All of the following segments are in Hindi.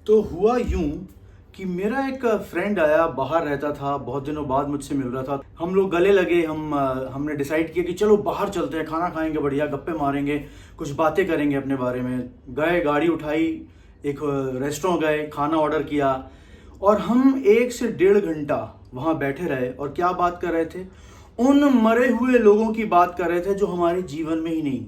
तो हुआ यूं कि मेरा एक फ्रेंड आया, बाहर रहता था, बहुत दिनों बाद मुझसे मिल रहा था। हम लोग गले लगे। हमने डिसाइड किया कि चलो बाहर चलते हैं, खाना खाएंगे, बढ़िया गप्पे मारेंगे, कुछ बातें करेंगे अपने बारे में। गए, गाड़ी उठाई, एक रेस्टोरेंट गए, खाना ऑर्डर किया और हम 1 से 1.5 घंटा वहाँ बैठे रहे। और क्या बात कर रहे थे? उन मरे हुए लोगों की बात कर रहे थे जो हमारे जीवन में ही नहीं,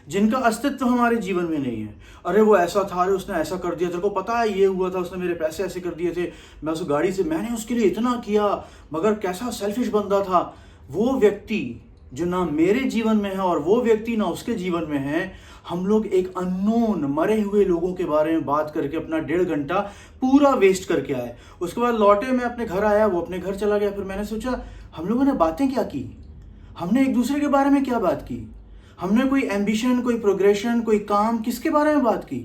जिनका अस्तित्व हमारे जीवन में नहीं है। अरे वो ऐसा था, अरे उसने ऐसा कर दिया, तेरे को पता है ये हुआ था, उसने मेरे पैसे ऐसे कर दिए थे, मैं उस गाड़ी से, मैंने उसके लिए इतना किया, मगर कैसा सेल्फिश बंदा था। वो व्यक्ति जो ना मेरे जीवन में है और वो व्यक्ति ना उसके जीवन में है, हम लोग एक अननोन मरे हुए लोगों के बारे में बात करके अपना 1.5 घंटा पूरा वेस्ट करके आए। उसके बाद लौटे, मैं अपने घर आया, वो अपने घर चला गया। फिर मैंने सोचा हम लोगों ने बातें क्या की, हमने एक दूसरे के बारे में क्या बात की, हमने कोई एम्बिशन, कोई प्रोग्रेशन, कोई काम, किसके बारे में बात की?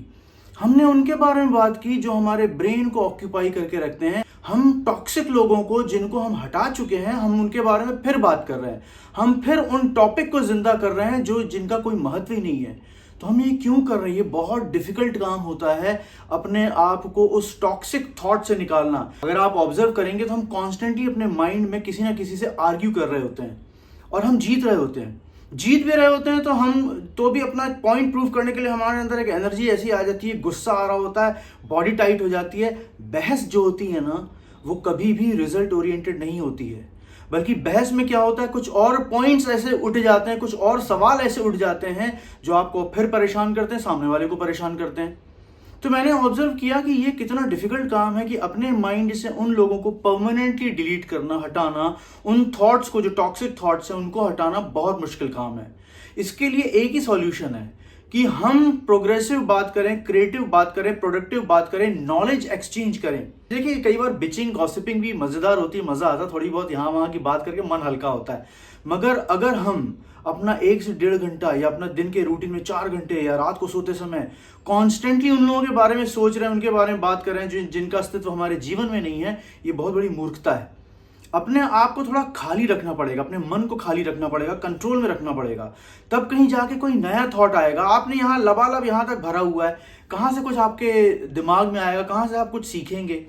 हमने उनके बारे में बात की जो हमारे ब्रेन को ऑक्यूपाई करके रखते हैं। हम टॉक्सिक लोगों को, जिनको हम हटा चुके हैं, हम उनके बारे में फिर बात कर रहे हैं। हम फिर उन टॉपिक को जिंदा कर रहे हैं जो जिनका कोई महत्व ही नहीं है। तो हम ये क्यों कर रहे हैं? ये बहुत डिफिकल्ट काम होता है अपने आप को उस टॉक्सिक थॉट से निकालना। अगर आप ऑब्जर्व करेंगे तो हम कॉन्स्टेंटली अपने माइंड में किसी ना किसी से आर्ग्यू कर रहे होते हैं और हम जीत रहे होते हैं। जीत भी रहे होते हैं तो हम तो भी अपना पॉइंट प्रूव करने के लिए हमारे अंदर एक एनर्जी ऐसी आ जाती है, गुस्सा आ रहा होता है, बॉडी टाइट हो जाती है। बहस जो होती है ना, वो कभी भी रिजल्ट ओरिएंटेड नहीं होती है, बल्कि बहस में क्या होता है, कुछ और पॉइंट्स ऐसे उठ जाते हैं, कुछ और सवाल ऐसे उठ जाते हैं जो आपको फिर परेशान करते हैं, सामने वाले को परेशान करते हैं। तो मैंने ऑब्जर्व किया कि ये कितना डिफिकल्ट काम है कि अपने माइंड से उन लोगों को परमानेंटली डिलीट करना, हटाना, उन थॉट्स को, जो टॉक्सिक थॉट्स हैं उनको हटाना बहुत मुश्किल काम है। इसके लिए एक ही सॉल्यूशन है कि हम प्रोग्रेसिव बात करें, क्रिएटिव बात करें, प्रोडक्टिव बात करें, नॉलेज एक्सचेंज करें। देखिए, कई बार बिचिंग, गॉसिपिंग भी मजेदार होती है, मजा आता है, थोड़ी बहुत यहाँ वहां की बात करके मन हल्का होता है। मगर अगर हम अपना 1 से 1.5 घंटा या अपना दिन के रूटीन में 4 घंटे या रात को सोते समय कॉन्स्टेंटली उन लोगों के बारे में सोच रहे हैं, उनके बारे में बात कर रहे हैं जिनका अस्तित्व हमारे जीवन में नहीं है, ये बहुत बड़ी मूर्खता है। अपने आप को थोड़ा खाली रखना पड़ेगा, अपने मन को खाली रखना पड़ेगा, कंट्रोल में रखना पड़ेगा, तब कहीं जाके कोई नया थॉट आएगा। आपने यहाँ लबालब यहाँ तक भरा हुआ है, कहाँ से कुछ आपके दिमाग में आएगा, कहाँ से आप कुछ सीखेंगे?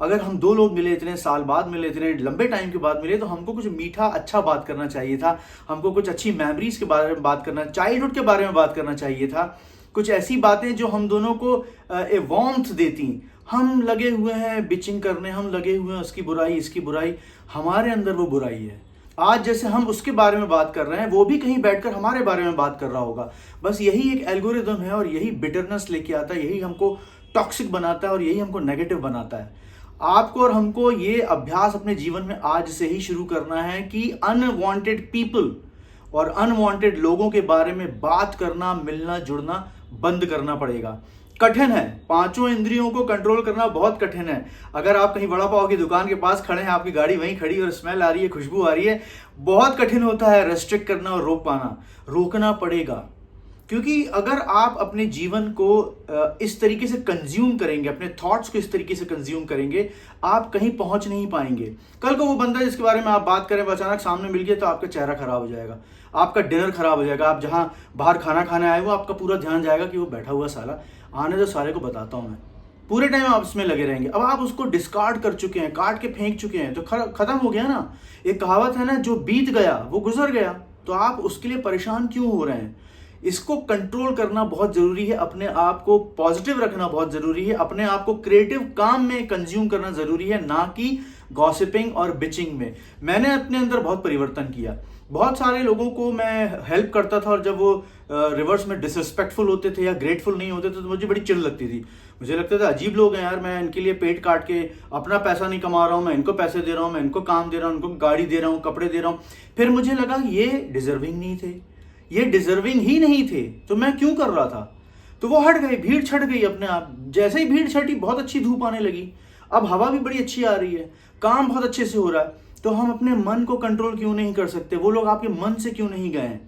अगर हम दो लोग मिले, इतने साल बाद मिले, इतने लंबे टाइम के बाद मिले, तो हमको कुछ मीठा अच्छा बात करना चाहिए था, हमको कुछ अच्छी मेमोरीज के बारे में बात करना, चाइल्डहुड के बारे में बात करना चाहिए था, कुछ ऐसी बातें जो हम दोनों को ए वार्मथ देती। हम लगे हुए हैं बिचिंग करने, हम लगे हुए हैं उसकी बुराई, इसकी बुराई, हमारे अंदर वो बुराई है। आज जैसे हम उसके बारे में बात कर रहे हैं, वो भी कहीं बैठकर हमारे बारे में बात कर रहा होगा। बस यही एक एल्गोरिदम है और यही बिटरनेस लेके आता है, यही हमको टॉक्सिक बनाता है और यही हमको नेगेटिव बनाता है। आपको और हमको ये अभ्यास अपने जीवन में आज से ही शुरू करना है कि अनवांटेड पीपल और अनवांटेड लोगों के बारे में बात करना, मिलना जुड़ना बंद करना पड़ेगा। कठिन है, पांचों इंद्रियों को कंट्रोल करना बहुत कठिन है। अगर आप कहीं वड़ा पाव की दुकान के पास खड़े हैं, आपकी गाड़ी वहीं खड़ी और स्मेल आ रही है, खुशबू आ रही है, बहुत कठिन होता है रेस्ट्रिक्ट करना और रोक पाना। रोकना पड़ेगा, क्योंकि अगर आप अपने जीवन को इस तरीके से कंज्यूम करेंगे, अपने थॉट्स को इस तरीके से कंज्यूम करेंगे, आप कहीं पहुंच नहीं पाएंगे। कल को वो बंदा जिसके बारे में आप बात करें अचानक सामने मिल गया तो आपका चेहरा खराब हो जाएगा, आपका डिनर खराब हो जाएगा। आप जहां बाहर खाना खाने आए हो, आपका पूरा ध्यान जाएगा कि वो बैठा हुआ साला, आने दो साले को बताता हूं मैं। पूरे टाइम आप इसमें लगे रहेंगे। अब आप उसको डिस्कार्ड कर चुके हैं, काट के फेंक चुके हैं, तो खत्म हो गया ना। एक कहावत है ना, जो बीत गया वो गुजर गया। तो आप उसके लिए परेशान क्यों हो रहे हैं? इसको कंट्रोल करना बहुत जरूरी है, अपने आप को पॉजिटिव रखना बहुत जरूरी है, अपने आप को क्रिएटिव काम में कंज्यूम करना जरूरी है, ना कि गॉसिपिंग और बिचिंग में। मैंने अपने अंदर बहुत परिवर्तन किया। बहुत सारे लोगों को मैं हेल्प करता था और जब वो रिवर्स में डिसरिस्पेक्टफुल होते थे या ग्रेटफुल नहीं होते थे तो मुझे बड़ी चिढ़ लगती थी। मुझे लगता था अजीब लोग हैं यार, मैं इनके लिए पेट काट के अपना पैसा नहीं कमा रहा हूँ, मैं इनको पैसे दे रहा हूँ, मैं इनको काम दे रहा हूँ, इनको गाड़ी दे रहा हूँ, कपड़े दे रहा हूँ। फिर मुझे लगा ये डिजर्विंग नहीं थे, ये डिजर्विंग ही नहीं थे, तो मैं क्यों कर रहा था? तो वो हट गई, भीड़ छट गई अपने आप। जैसे ही भीड़ छटी, बहुत अच्छी धूप आने लगी, अब हवा भी बड़ी अच्छी आ रही है, काम बहुत अच्छे से हो रहा है। तो हम अपने मन को कंट्रोल क्यों नहीं कर सकते? वो लोग आपके मन से क्यों नहीं गए?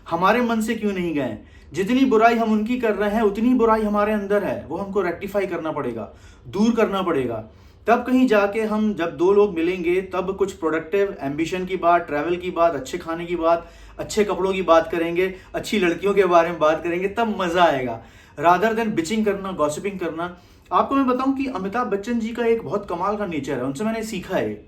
हमारे मन से क्यों नहीं गए? जितनी बुराई हम उनकी कर रहे हैं, उतनी बुराई हमारे अंदर है, वो हमको रेक्टिफाई करना पड़ेगा, दूर करना पड़ेगा। तब कहीं जाके हम, जब दो लोग मिलेंगे, तब कुछ प्रोडक्टिव, एम्बिशन की बात, ट्रैवल की बात, अच्छे खाने की बात, अच्छे कपड़ों की बात करेंगे, अच्छी लड़कियों के बारे में बात करेंगे, तब मजा आएगा। रादर देन बिचिंग करना, गॉसिपिंग करना, आपको मैं बताऊं कि अमिताभ बच्चन जी का एक बहुत कमाल का नेचर है, उनसे मैंने सीखा है।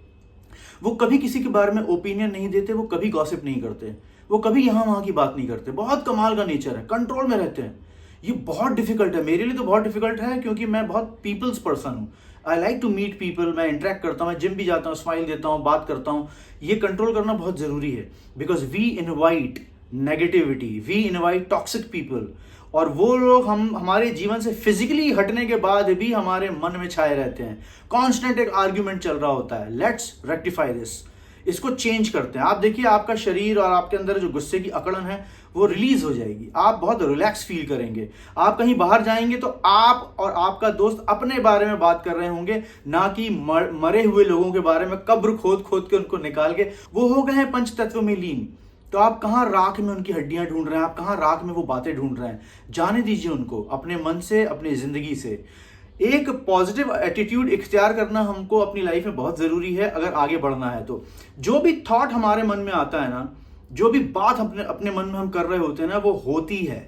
वो कभी किसी के बारे में ओपिनियन नहीं देते, वो कभी गॉसिप नहीं करते, वो कभी यहाँ वहाँ की बात नहीं करते। बहुत कमाल का नेचर है, कंट्रोल में रहते हैं। ये बहुत डिफिकल्ट है, मेरे लिए तो बहुत डिफिकल्ट है, क्योंकि मैं बहुत पीपल्स पर्सन हूँ। I like to meet people, मैं इंटरेक्ट करता हूँ, मैं जिम भी जाता हूँ, स्माइल देता हूँ, बात करता हूँ। ये कंट्रोल करना बहुत जरूरी है, because we invite negativity, we invite toxic people, और वो लोग हम हमारे जीवन से फिजिकली हटने के बाद भी हमारे मन में छाए रहते हैं। कांस्टेंट एक आर्ग्यूमेंट चल रहा होता है। लेट्स रेक्टिफाई दिस, इसको चेंज करते हैं। आप देखिए, आपका शरीर और आपके अंदर जो गुस्से की अकड़न है वो रिलीज हो जाएगी, आप बहुत रिलैक्स फील करेंगे। आप कहीं बाहर जाएंगे तो आप और आपका दोस्त अपने बारे में बात कर रहे होंगे, ना कि मरे हुए लोगों के बारे में, कब्र खोद खोद के उनको निकाल के। वो हो गए हैं पंच तत्व में लीन, तो आप कहाँ राख में उनकी हड्डियां ढूंढ रहे हैं, आप कहाँ राख में वो बातें ढूंढ रहे हैं। जाने दीजिए उनको अपने मन से, अपनी जिंदगी से। एक पॉजिटिव एटीट्यूड इख्तियार करना हमको अपनी लाइफ में बहुत जरूरी है अगर आगे बढ़ना है तो। जो भी थॉट हमारे मन में आता है ना, जो भी बात अपने अपने मन में हम कर रहे होते हैं ना, वो होती है,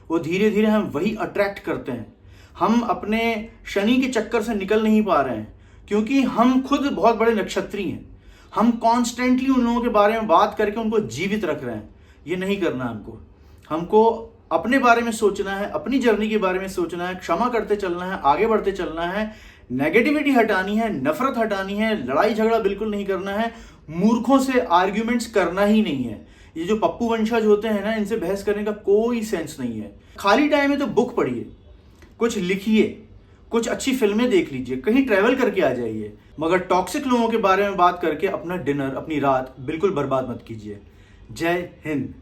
वो धीरे धीरे हम वही अट्रैक्ट करते हैं। हम अपने शनि के चक्कर से निकल नहीं पा रहे हैं, क्योंकि हम खुद बहुत बड़े नक्षत्री हैं। हम कॉन्स्टेंटली उन लोगों के बारे में बात करके उनको जीवित रख रहे हैं। ये नहीं करना हमको। हमको अपने बारे में सोचना है, अपनी जर्नी के बारे में सोचना है, क्षमा करते चलना है, आगे बढ़ते चलना है, नेगेटिविटी हटानी है, नफरत हटानी है, लड़ाई झगड़ा बिल्कुल नहीं करना है, मूर्खों से आर्ग्यूमेंट्स करना ही नहीं है। ये जो पप्पू वंशज होते हैं ना, इनसे बहस करने का कोई सेंस नहीं है। खाली टाइम में तो बुक पढ़िए, कुछ लिखिए, कुछ अच्छी फिल्में देख लीजिए, कहीं ट्रैवल करके आ जाइए, मगर टॉक्सिक लोगों के बारे में बात करके अपना डिनर, अपनी रात बिल्कुल बर्बाद मत कीजिए। जय हिंद।